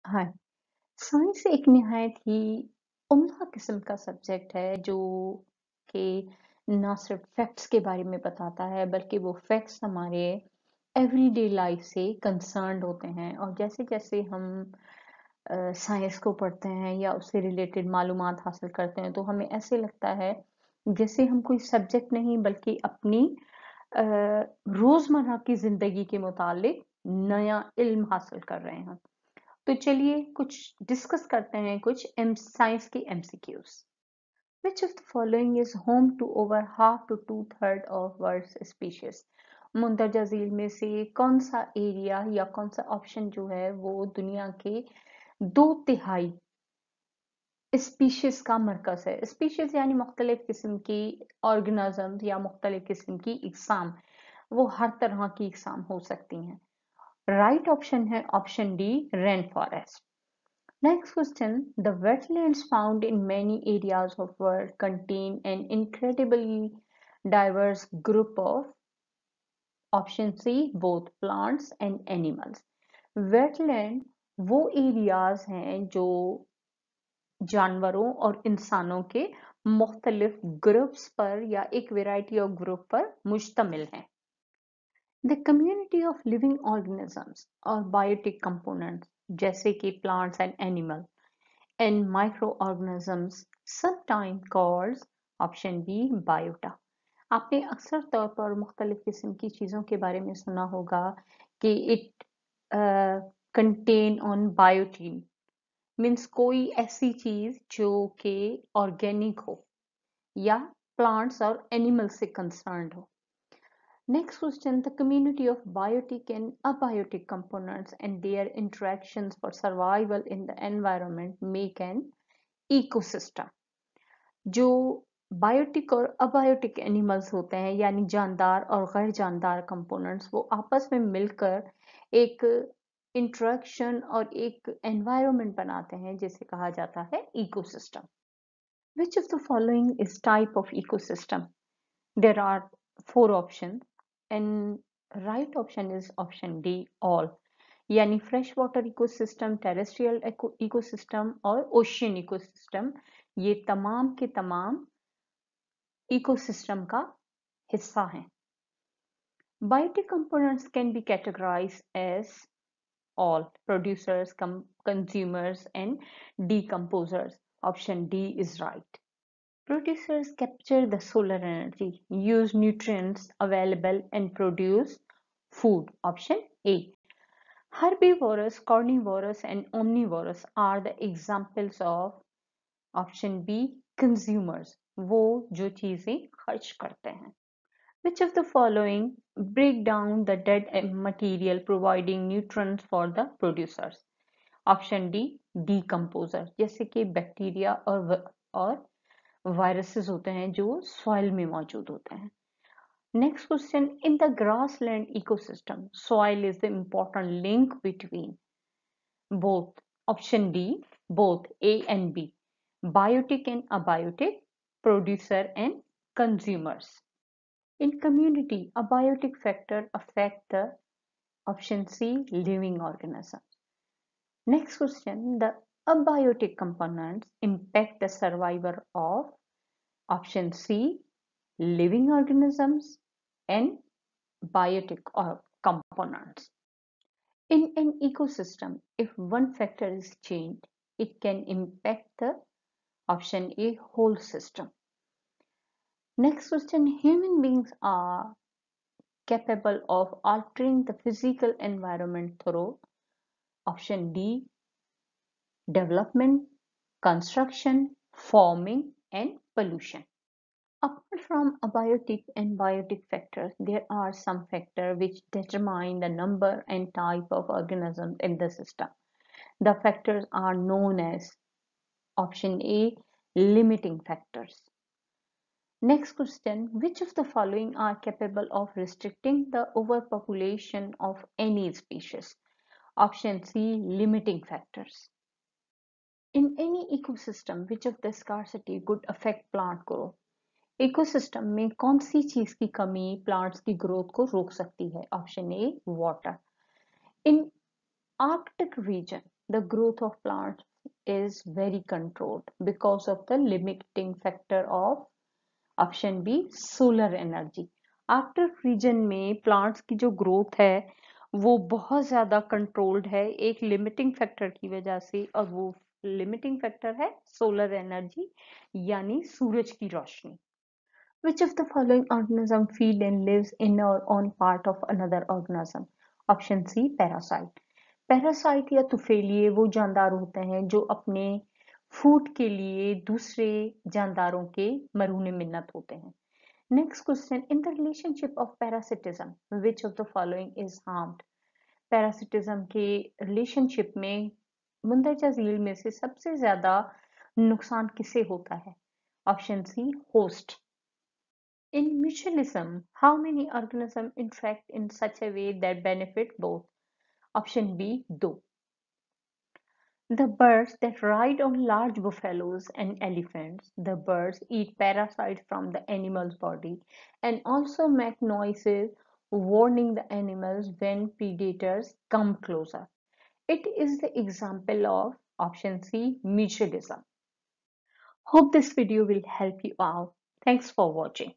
हाँ, साइंस एक निहायत ही उम्दा किस्म का सब्जेक्ट है जो कि ना सिर्फ फैक्ट्स के बारे में बताता है बल्कि वो फैक्ट्स हमारे एवरीडे लाइफ से कंसर्न्ड होते हैं और जैसे-जैसे हम साइंस को पढ़ते हैं या उससे रिलेटेड मालूमात हासिल करते हैं तो हमें ऐसे लगता है जैसे हम कोई सब्जेक्ट नहीं बल्कि अपनी अ, रोज़मर्रा की ज़िंदगी के मुतालिक नया इल्म हासिल कर रहे हैं। तो चलिए कुछ डिस्कस करते हैं कुछ एम साइंस की MCQs. Which of the following is home to over half to two-third of world's species? मुंदरजा झील में से कौन सा एरिया या कौन सा ऑप्शन जो है वो दुनिया के 2/3 स्पीशीज का मरकज है। स्पीशीज यानी मुख्तलिफ किस्म की ऑर्गेनिज्म या मुख्तलिफ किस्म की इकसाम, वो हर तरह की इकसाम हो सकती हैं। राइट ऑप्शन है option D, rain forest. Next question. The wetlands found in many areas of world contain an incredibly diverse group of option C both plants and animals. Wetland वो एरियाज हैं जो जानवरों और इंसानों के मुख्तलिफ ग्रुप्स पर या एक वेराइटी ऑफ ग्रुप पर मुश्तमिल हैं। The community of living organisms और biotic components जैसे कि plants and animals and microorganisms sometimes called option B biota। आपने अक्सर तौर पर मुख्तलिफ किस्म की चीज़ों के बारे में सुना होगा कि it contain on biotin, means कोई ऐसी चीज़ जो कि ऑर्गेनिक हो या प्लांट्स और एनिमल से कंसर्न्ड हो। Next question. The community of biotic and abiotic components and their interactions for survival in the environment make an ecosystem। जो बायोटिक और अबायोटिक एनिमल्स होते हैं यानी जानदार और गैर जानदार कंपोनेंट्स, वो आपस में मिलकर एक इंटरेक्शन और एक एनवायरनमेंट बनाते हैं जिसे कहा जाता है ecosystem. Which of the following is type of ecosystem? There are four options and right option is option D, all। यानी fresh water ecosystem, terrestrial ecosystem और ओशियन इकोसिस्टम, ये तमाम के तमाम इकोसिस्टम का हिस्सा हैं। Biotic components can be categorized as all: producers, consumers and decomposers. Option D is right. Producers capture the solar energy, use nutrients available and produce food. Option A. Herbivorous, carnivorous and omnivorous are the examples of option B, consumers, वो जो चीजें खर्च करते हैं। Which of the following break down the dead material providing nutrients for the producers? Option D, decomposer, जैसे कि bacteria और viruses होते हैं जो सॉइल में मौजूद होते हैं। Next question. In the grassland ecosystem soil is the important link between both, option D, both A and B, biotic and abiotic, producer and consumers. In community, abiotic factor affect the option C, living organism. Next question, the abiotic components impact the survival of option C, living organisms and biotic components. In an ecosystem, if one factor is changed, it can impact the option A, whole system. Next question, human beings are capable of altering the physical environment through option D, development, construction, forming and pollution. Apart from abiotic and biotic factors, there are some factors which determine the number and type of organisms in the system. The factors are known as option A, limiting factors. Next question, which of the following are capable of restricting the overpopulation of any species? Option C, limiting factors. In any ecosystem, which of the scarcity could affect plant growth? Ecosystem में कौन सी चीज की कमी plants की growth को रोक सकती है? Option A, water. In Arctic region, The growth of plants is very controlled because of the limiting factor of option B solar energy. After reason में प्लांट्स की जो ग्रोथ है वो बहुत ज़्यादा कंट्रोल्ड है एक लिमिटिंग फैक्टर की वजह से, और वो लिमिटिंग फैक्टर है सोलर एनर्जी यानी सूरज की रोशनी। Which of the following organism feed and lives in or on part of another organism? Option C parasite. Parasite या तुफेलिए वो जानदार होते हैं जो अपने फूड के लिए दूसरे जानदारों के मरूने मिन्नत होते हैं। Next question, in the relationship of parasitism which of the following is harmed? Parasitism के रिलेशनशिप में मुंदरजा झील में से सबसे ज्यादा नुकसान किसे होता है? Option C host. In mutualism, how many organisms interact in such a way that benefit both? Option B, do. The birds that ride on large buffaloes and elephants, the birds eat parasites from the animal's body and also make noises warning the animals when predators come closer. It is the example of option C, mutualism. Hope this video will help you out. Thanks for watching.